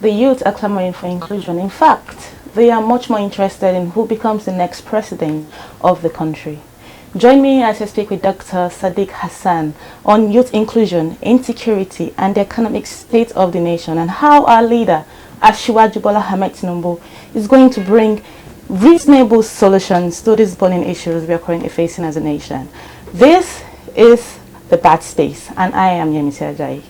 The youth are clamoring for inclusion. In fact, they are much more interested in who becomes the next president of the country. Join me as I speak with Dr. Hassan on youth inclusion, insecurity, and the economic state of the nation, and how our leader, Asiwaju Bola Ahmed Tinubu, is going to bring reasonable solutions to these burning issues we are currently facing as a nation. This is The Bad Space, and I am Yemisi Ajayi.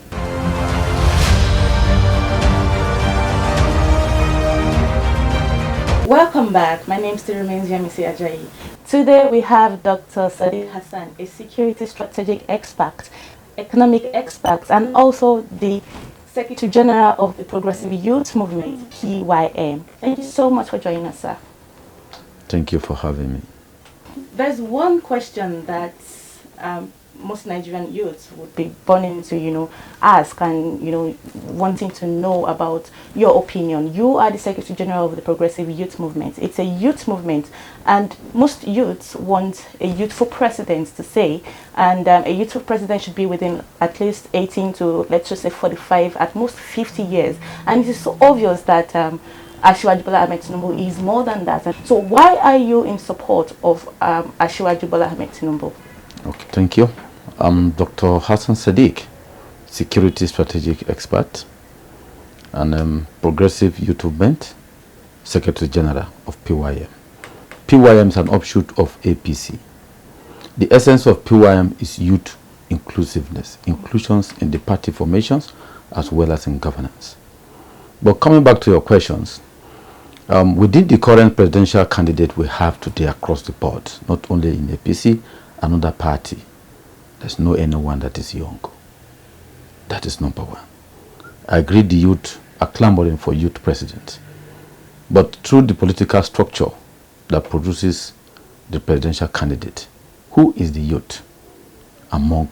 Welcome back. My name still remains Yemisi Ajayi. Today we have Dr. Hassan, a security strategic expert, economic expert, and also the Secretary General of the Progressive Youth Movement, PYM. Thank you so much for joining us, sir. Thank you for having me. There's one question that most Nigerian youths would be burning to, ask and, wanting to know about your opinion. You are the Secretary General of the Progressive Youth Movement. It's a youth movement, and most youths want a youthful president to say, and a youthful president should be within at least 18 to, let's just say, 45, at most 50 years. And it is so obvious that Asiwaju Bola Ahmed Tinubu is more than that. So why are you in support of Asiwaju Bola Ahmed Tinubu? Okay, thank you. I'm Dr. Hassan, security strategic expert and Progressive Youth Movement Secretary General of PYM. PYM is an offshoot of a.p.c. The essence of PYM is youth inclusiveness, inclusions in the party formations as well as in governance. But coming back to your questions, within the current presidential candidate we have today across the board, not only in a.p.c, another party, there's no anyone that is young. That is number one. I agree the youth are clamoring for youth president. But through the political structure that produces the presidential candidate, who is the youth among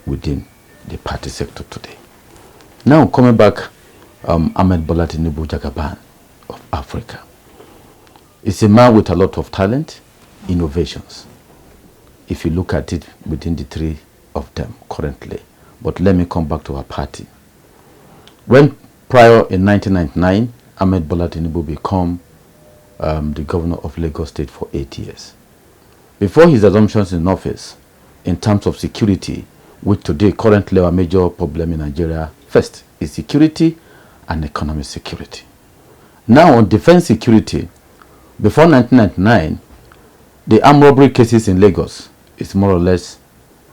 within the party sector today? Now coming back, Ahmed Bola Tinubu Jagaban of Africa. It's a man with a lot of talent, innovations, if you look at it within the three of them currently. But let me come back to our party. When prior in 1999, Ahmed Bola Tinubu became the governor of Lagos State for 8 years. Before his assumptions in office, in terms of security, which today currently our major problem in Nigeria, first is security and economic security. Now on defense security, before 1999, the armed robbery cases in Lagos is more or less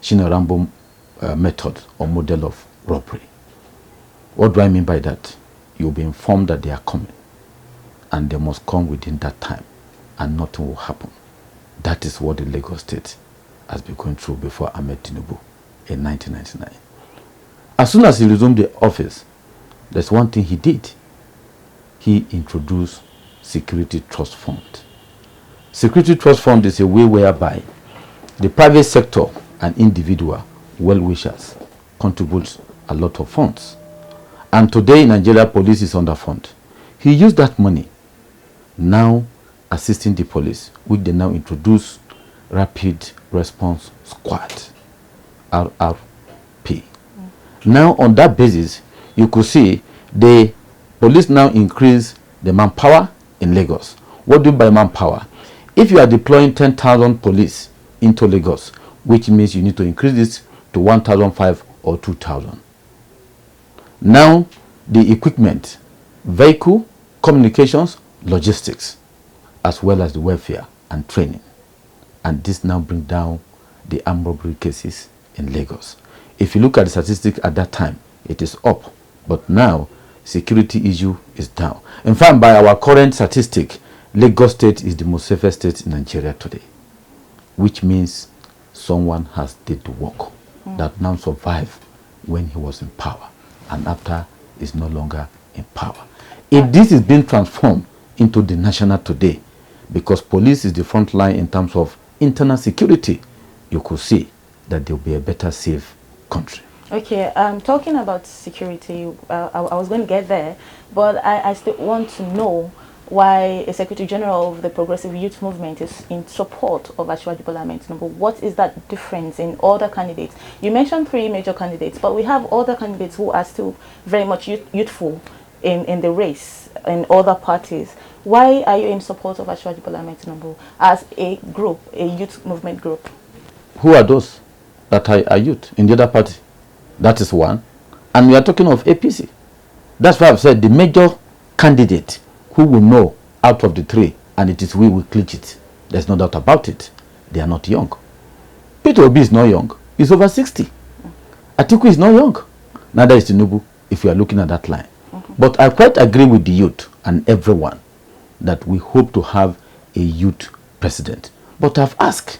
Shinarambo method or model of robbery. What do I mean by that? You'll be informed that they are coming and they must come within that time and nothing will happen. That is what the Lagos State has been going through before Ahmed Tinubu in 1999. As soon as he resumed the office, there's one thing he did. He introduced Security Trust Fund. Security Trust Fund is a way whereby the private sector and individual well-wishers contribute a lot of funds. And today Nigeria police is underfunded. He used that money now assisting the police, which they now introduce Rapid Response Squad, RRP. Now on that basis, you could see the police now increase the manpower in Lagos. What do you mean by manpower? If you are deploying 10,000 police into Lagos, which means you need to increase this to 1,500 or 2,000. Now, the equipment, vehicle, communications, logistics, as well as the welfare and training. And this now brings down the armed robbery cases in Lagos. If you look at the statistics at that time, it is up. But now, security issue is down. In fact, by our current statistic, Lagos State is the most safest state in Nigeria today, which means someone has did the work that now survived when he was in power and after is no longer in power. If this is being transformed into the national today, because police is the front line in terms of internal security, you could see that there will be a better safe country. Okay, talking about security, I was going to get there, but I still want to know why a Secretary General of the Progressive Youth Movement is in support of Asiwaju Bola Ahmed Tinubu. What is that difference in other candidates? You mentioned three major candidates, but we have other candidates who are still very much youthful. in the race in other parties. Why are you in support of Asiwaju Bola Ahmed Tinubu as a group, a youth movement group? Who are those that are youth in the other party? That is one. And we are talking of a.p.c. That's why I've said the major candidate who will know out of the three, and it is we will clinch it. There's no doubt about it. They are not young. Peter Obi is not young. He's over 60. Atiku is not young. Neither is Tinubu, if you are looking at that line. But I quite agree with the youth and everyone that we hope to have a youth president. But I've asked,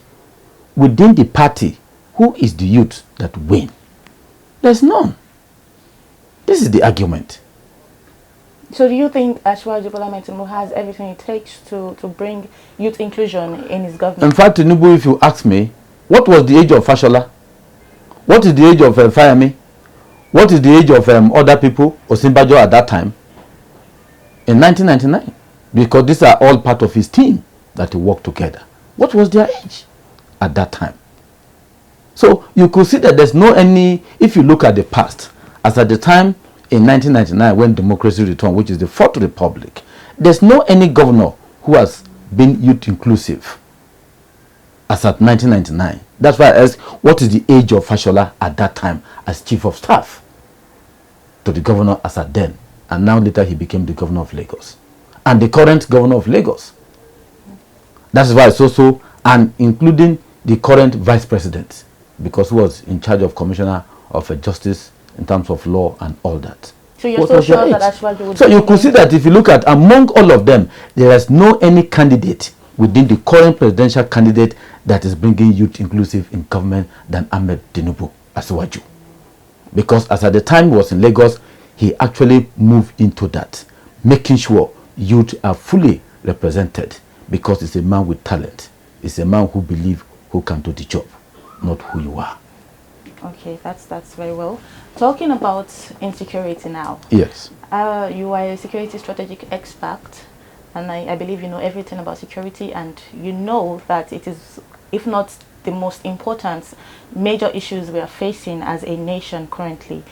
within the party, who is the youth that win? There's none. This is the argument. So do you think Asiwaju Bola Ahmed Tinubu has everything it takes to bring youth inclusion in his government? In fact, Tinubu, if you ask me, what was the age of Fashola? What is the age of Fayemi? What is the age of other people, Osinbajo at that time? In 1999. Because these are all part of his team that he worked together. What was their age at that time? So you could see that there's no any, if you look at the past, as at the time in 1999 when democracy returned, which is the Fourth Republic, there's no any governor who has been youth inclusive as at 1999. That's why I asked, what is the age of Fashola at that time as chief of staff to the governor as at then? And now later he became the governor of Lagos. And the current governor of Lagos. That's why it's also, and including the current vice president, because he was in charge of commissioner of justice in terms of law and all that. So you're so sure that Asiwaju would... So you could see that if you look at among all of them, there is no any candidate within the current presidential candidate that is bringing youth inclusive in government than Ahmed Tinubu Asiwaju. Because as at the time he was in Lagos, he actually moved into that, making sure youth are fully represented, because he's a man with talent. He's a man who believes who can do the job, not who you are. Okay, that's very well. Talking about insecurity now. Yes. You are a security strategic expert, and I believe you know everything about security, and you know that it is, if not the most important major issues we are facing as a nation currently.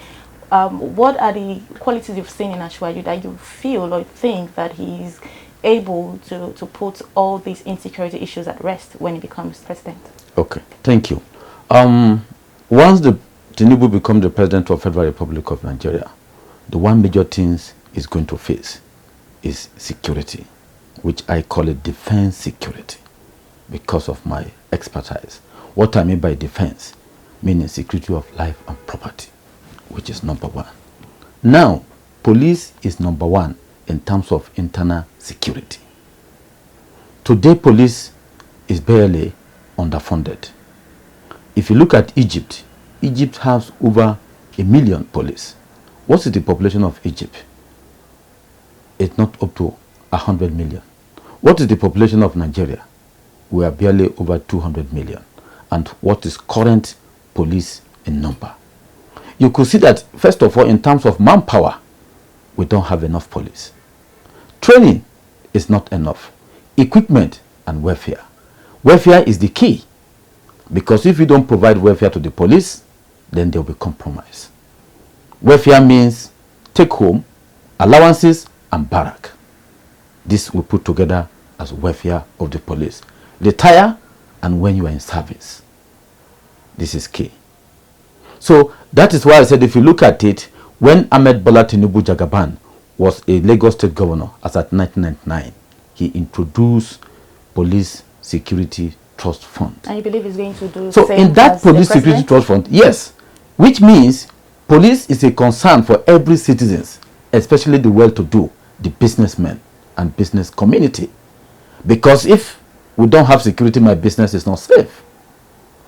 What are the qualities you've seen in Asiwaju that you feel or think that he is able to put all these insecurity issues at rest when he becomes president? Okay, thank you. Once the Tinubu becomes the president of Federal Republic of Nigeria, the one major thing is going to face is security, which I call it defense security because of my expertise. What I mean by defense, meaning security of life and property, which is number one. Now, police is number one in terms of internal security. Today, police is barely underfunded. If you look at Egypt, Egypt has over 1 million police. What is the population of Egypt? It's not up to 100 million. What is the population of Nigeria? We are barely over 200 million. And what is current police in number? You could see that, first of all, in terms of manpower, we don't have enough police. Training is not enough. Equipment and welfare. Welfare is the key. Because if you don't provide welfare to the police, then there will be compromise. Welfare means take home, allowances, and barrack. This we put together as welfare of the police. Retire and when you are in service. This is key. So that is why I said if you look at it, when Ahmed Bola Tinubu Jagaban was a Lagos State governor as at 1999, he introduced Police Security Trust Fund. And you believe he's going to do so in that Police Security Trust Fund, yes, which means police is a concern for every citizen, especially the well-to-do, the businessmen and business community. Because if we don't have security, my business is not safe.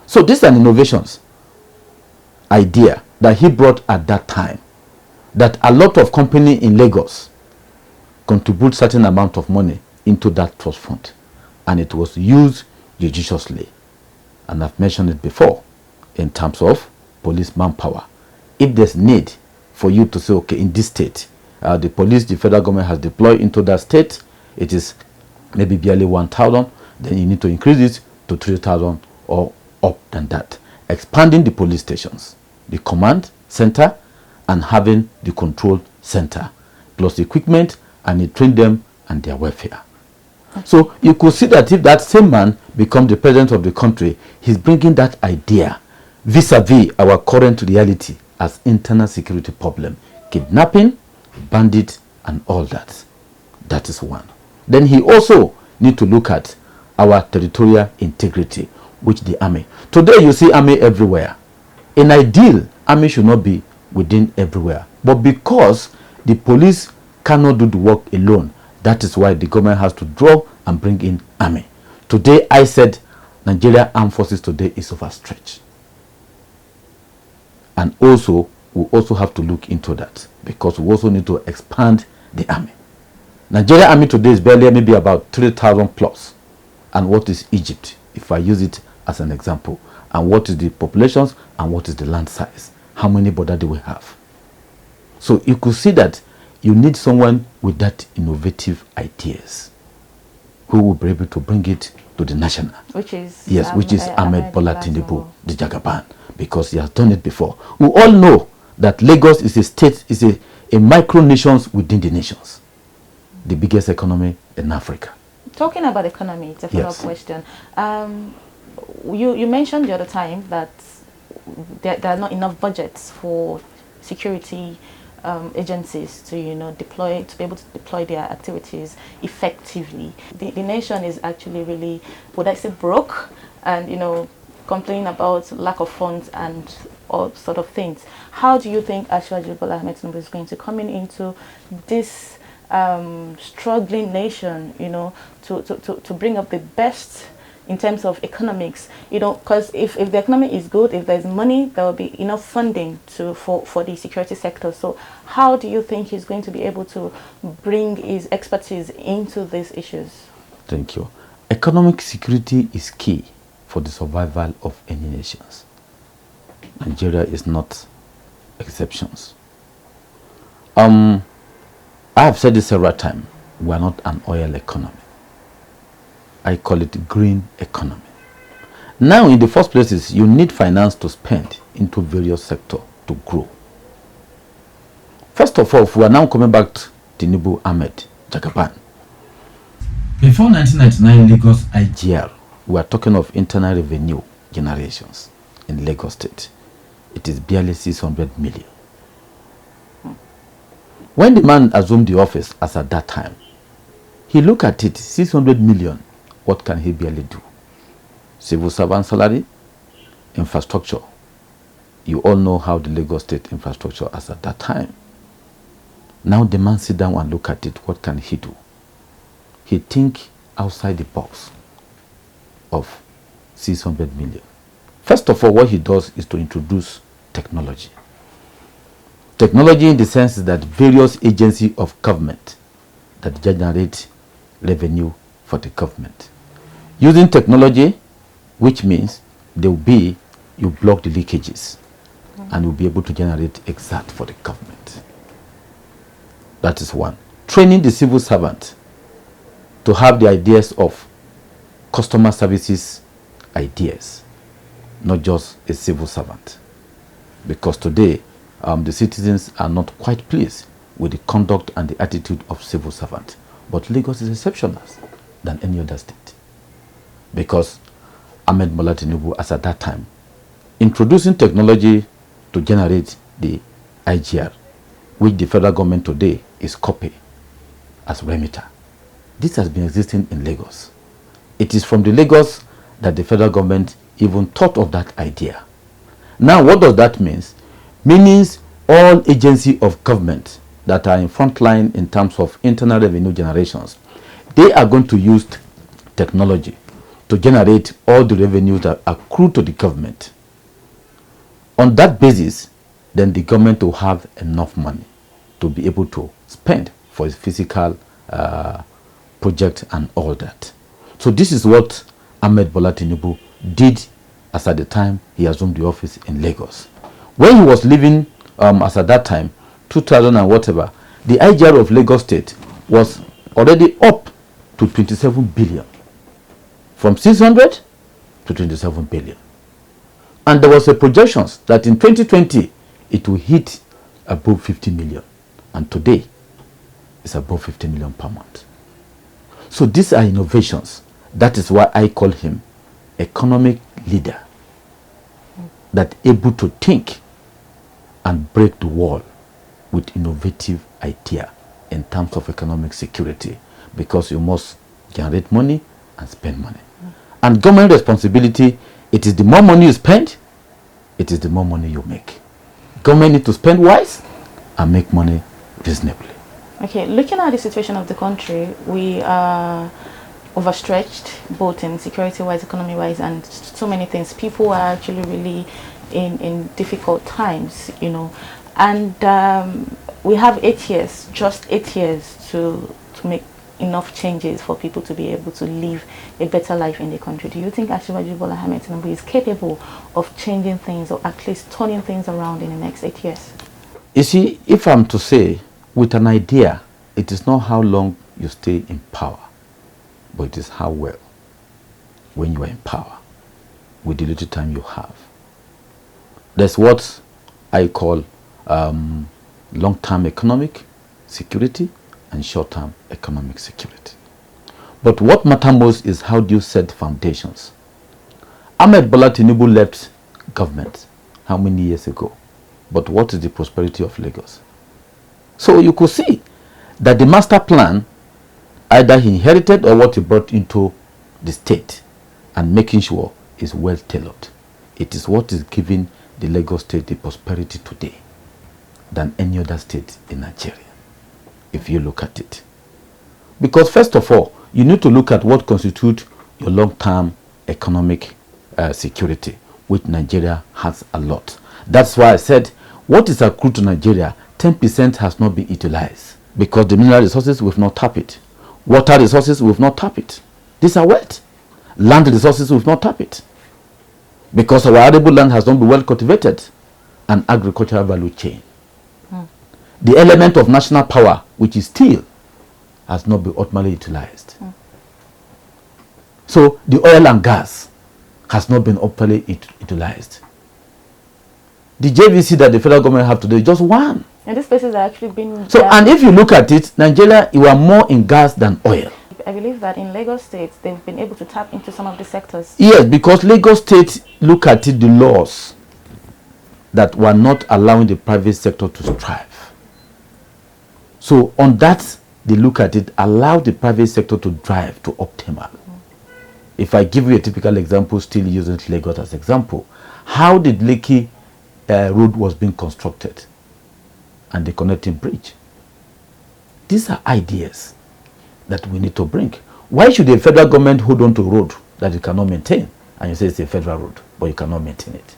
So these are innovations, idea that he brought at that time, that a lot of company in Lagos contribute certain amount of money into that trust fund, and it was used judiciously. And I've mentioned it before in terms of police manpower. If there's need for you to say, okay, in this state, the police, the federal government has deployed into that state, it is maybe barely 1,000, then you need to increase it to 3,000 or up than that. Expanding the police stations, the command center, and having the control center. plus equipment, and he trained them and their welfare. So you could see that if that same man becomes the president of the country, he's bringing that idea vis-a-vis our current reality as internal security problem, kidnapping, bandit, and all that. That is one. Then he also need to look at our territorial integrity, which the army. Today you see army everywhere. In ideal, army should not be within everywhere. But because the police cannot do the work alone, that is why the government has to draw and bring in army. Today I said Nigeria Armed Forces today is overstretched. And also, we also have to look into that because we also need to expand the army. Nigeria army today is barely maybe about 3,000 plus. And what is Egypt, if I use it as an example? And what is the populations and what is the land size? How many borders do we have? So you could see that you need someone with that innovative ideas who will be able to bring it to the national. Which is? Yes, which is Ahmed Bola Tinubu, the Jagaban, because he has done it before. We all know that Lagos is a state, is a micronations within the nations. The biggest economy in Africa. Talking about economy, it's a follow-up question. You mentioned the other time that there are not enough budgets for security agencies to to be able to deploy their activities effectively. The nation is actually really, would I say, broke, and complaining about lack of funds and all sort of things. How do you think Asiwaju Bola Ahmed Tinubu is going to come into this struggling nation, to bring up the best in terms of economics, because if the economy is good, if there's money, there will be enough funding for the security sector. So how do you think he's going to be able to bring his expertise into these issues? Thank you. Economic security is key for the survival of any nations. Nigeria is not exceptions. I have said this several times, we are not an oil economy. I call it green economy. Now, in the first places, you need finance to spend into various sectors to grow. First of all, we are now coming back to Tinubu Ahmed Jagaban. Before 1999 Lagos IGR, we are talking of internal revenue generations in Lagos State. It is barely 600 million. When the man assumed the office as at that time, he looked at it, 600 million, what can he barely do? Civil servant salary, infrastructure. You all know how the Lagos State infrastructure as at that time. Now the man sit down and look at it, what can he do? He think outside the box of 600 million. First of all, what he does is to introduce technology. Technology in the sense that various agencies of government that generate revenue for the government. Using technology, which means there will be, you block the leakages and you'll be able to generate exact for the government. That is one. Training the civil servant to have the ideas of customer services ideas, not just a civil servant. Because today, the citizens are not quite pleased with the conduct and the attitude of civil servants. But Lagos is exceptional than any other state. Because Ahmed Bola Tinubu, as at that time, introducing technology to generate the IGR, which the federal government today is copying as remitter. This has been existing in Lagos. It is from the Lagos that the federal government even thought of that idea. Now, what does that mean? Means all agencies of government that are in front line in terms of internal revenue generations, they are going to use technology to generate all the revenues that accrue to the government. On that basis, then the government will have enough money to be able to spend for its physical project and all that. So this is what Ahmed Bola Tinubu did as at the time he assumed the office in Lagos. When he was living, as at that time, 2000 and whatever, the IGR of Lagos State was already up to 27 billion. From 600 to 27 billion. And there was a projections that in 2020, it will hit above 50 million. And today, is above 50 million per month. So these are innovations. That is why I call him economic leader, that able to think and break the wall with innovative idea in terms of economic security, because you must generate money and spend money. And government responsibility, it is the more money you spend, it is the more money you make. Government need to spend wise and make money reasonably. Okay, looking at the situation of the country, we are overstretched, both in security-wise, economy-wise, and so many things. People are actually really in difficult times, you know. And we have 8 years, just 8 years to make enough changes for people to be able to live a better life in the country. Do you think Asiwaju Bola Ahmed Tinubu is capable of changing things, or at least turning things around in the next 8 years? You see, if I'm to say, with an idea, it is not how long you stay in power, but it is how well, when you are in power, with the little time you have. That's what I call long-term economic security and short-term economic security. But what matters most is how do you set foundations. Ahmed Bola Tinubu left government how many years ago? But what is the prosperity of Lagos? So you could see that the master plan, either he inherited or what he brought into the state, and making sure is well tailored. It is what is giving the Lagos state the prosperity today than any other state in Nigeria, if you look at it. Because first of all, you need to look at what constitutes your long-term economic security, which Nigeria has a lot. That's why I said, what is accrued to Nigeria, 10% has not been utilized, because the mineral resources, we've not tapped it. Water resources, we've not tapped it. These are wet. Land resources, we've not tapped it, because our arable land has not been well cultivated, and agricultural value chain. The element of national power, which is steel, has not been optimally utilized. So the oil and gas has not been optimally utilized. The JVC that the federal government have today is just one. And these places are actually been... So, and if you look at it, Nigeria, you are more in gas than oil. I believe that in Lagos State, they've been able to tap into some of the sectors. Yes, because Lagos State, look at it, the laws that were not allowing the private sector to strive. So on that, they look at it, allow the private sector to drive to optimal. If I give you a typical example, still using Lagos as example, how did Lekki road was being constructed and the connecting bridge? These are ideas that we need to bring. Why should the federal government hold on to a road that you cannot maintain, and you say it's a federal road, but you cannot maintain it?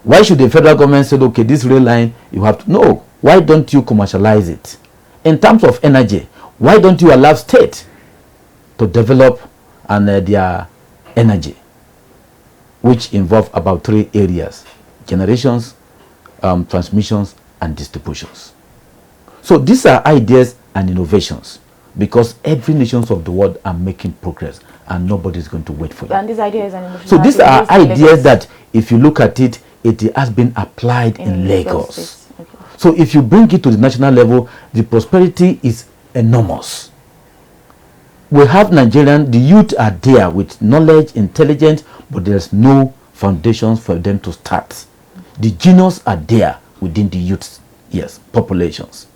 Why should the federal government say, okay, this rail line, you have to... No. Why don't you commercialize it? In terms of energy, why don't you allow state to develop their energy, which involve about 3 areas: generations, transmissions, and distributions. So these are ideas and innovations, because every nations of the world are making progress, and nobody is going to wait for you. And these ideas and innovations. So these are ideas that, if you look at it, it has been applied in Lagos. Okay. So if you bring it to the national level, the prosperity is enormous. We have Nigerian, the youth are there with knowledge, intelligence, but there's no foundations for them to start. The genius are there within the youth, yes, populations.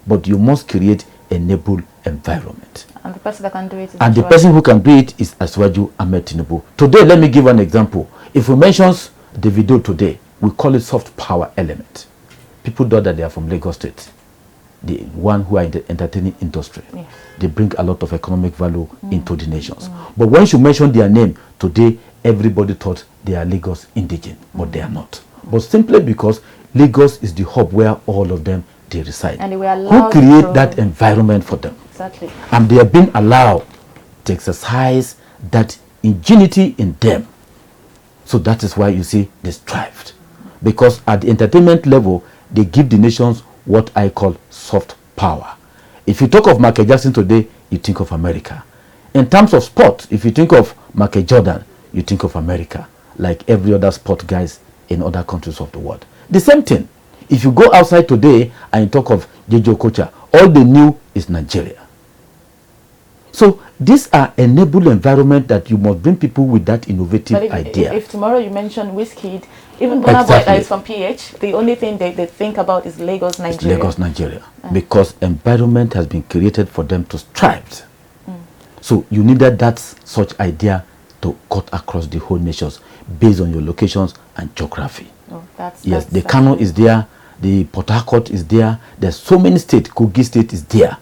But you must create a enable environment. And the person that can do it is the person who can do it is Asiwaju Ahmed Tinubu. Today, let me give an example. If we mention the video today, we call it soft power element. People know that they are from Lagos State, the one who are in the entertaining industry. Yes. They bring a lot of economic value into the nations. But once you mention their name, today everybody thought they are Lagos indigenous, but they are not. But simply because Lagos is the hub where all of them they reside. And they were allowed who create that environment for them. Exactly. And they have been allowed to exercise that ingenuity in them. So that is why you see they strived. Because at the entertainment level, they give the nations what I call soft power. If you talk of Michael Jackson today, you think of America. In terms of sport, if you think of Michael Jordan, you think of America, like every other sport guys in other countries of the world. The same thing. If you go outside today and you talk of J.J. Okocha All they knew is Nigeria. So these are enable environment that you must bring people with that innovative idea. If tomorrow you mention Wizkid, even Bola Ahmed is from PH, the only thing they think about is Lagos, Nigeria. Lagos, Nigeria. Because environment has been created for them to strive. So you needed that such idea to cut across the whole nations based on your locations and geography. Oh, yes, the Kano is there, the Port Harcourt is there, there's so many states, Kogi State is there.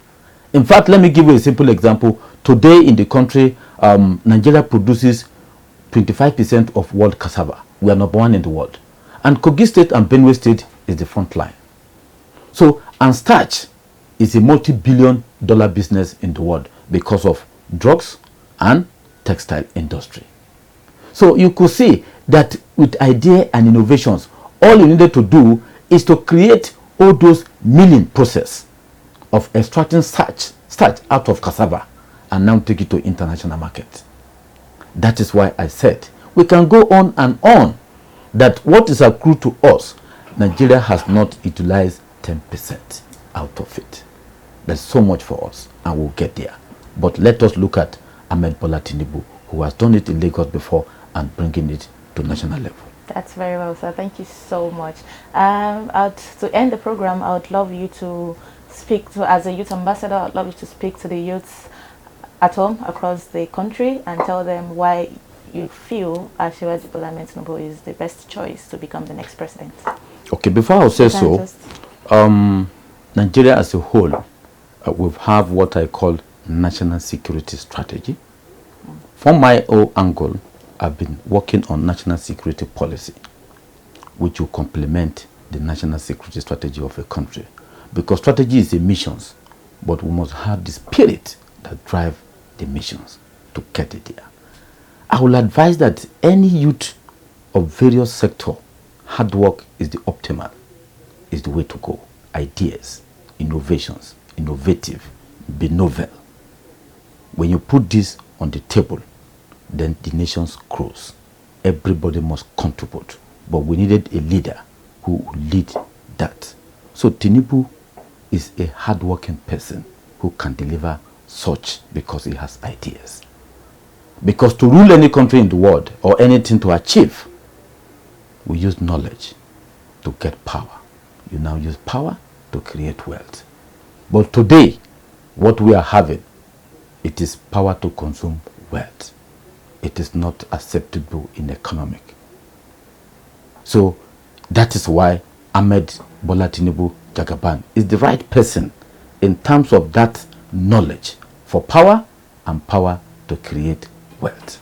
In fact, let me give you a simple example. Today in the country, Nigeria produces 25% of world cassava. We are number 1 in the world. And Kogi State and Benue State is the front line. So, and starch is a multi-billion-dollar business in the world because of drugs and textile industry. So you could see that with idea and innovations, all you needed to do is to create all those milling process of extracting starch out of cassava and now take it to international market. That is why I said we can go on and on that what is accrued to us, Nigeria has not utilized 10% out of it. There's so much for us and we'll get there. But let us look at Ahmed Bola Tinubu, who has done it in Lagos before and bringing it to national level. That's very well, sir. Thank you so much. To end the program, I would love you to speak to, as a youth ambassador, I'd love you to speak to the youths at home across the country and tell them why you feel Asiwaju Bola Ahmed Tinubu is the best choice to become the next president. Okay, before I say so, Nigeria as a whole, we have what I call national security strategy. From my own angle, I've been working on national security policy, which will complement the national security strategy of a country. Because strategy is a missions, but we must have the spirit that drive the missions to get it there. I will advise that any youth of various sectors, hard work is the optimal, is the way to go. Ideas, innovations, innovative, be novel. When you put this on the table, then the nations grows. Everybody must contribute. But we needed a leader who would lead that. So Tinubu is a hard-working person who can deliver such because he has ideas. Because to rule any country in the world or anything to achieve, we use knowledge to get power. You now use power to create wealth. But today, what we are having, it is power to consume wealth. It is not acceptable in economic. So that is why Ahmed Bola Tinubu Jagaban is the right person in terms of that knowledge for power and power to create wealth.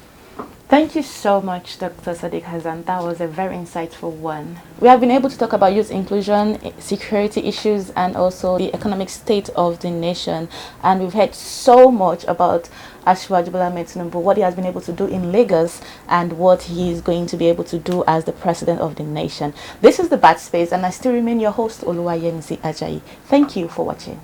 Thank you so much, Dr. Sadiq Hassan. That was a very insightful one. We have been able to talk about youth inclusion, security issues, and also the economic state of the nation. And we've heard so much about Asiwaju Bola Ahmed Tinubu, what he has been able to do in Lagos, and what he is going to be able to do as the president of the nation. This is The Bad Space, and I still remain your host, Oluwayemisi Ajayi. Thank you for watching.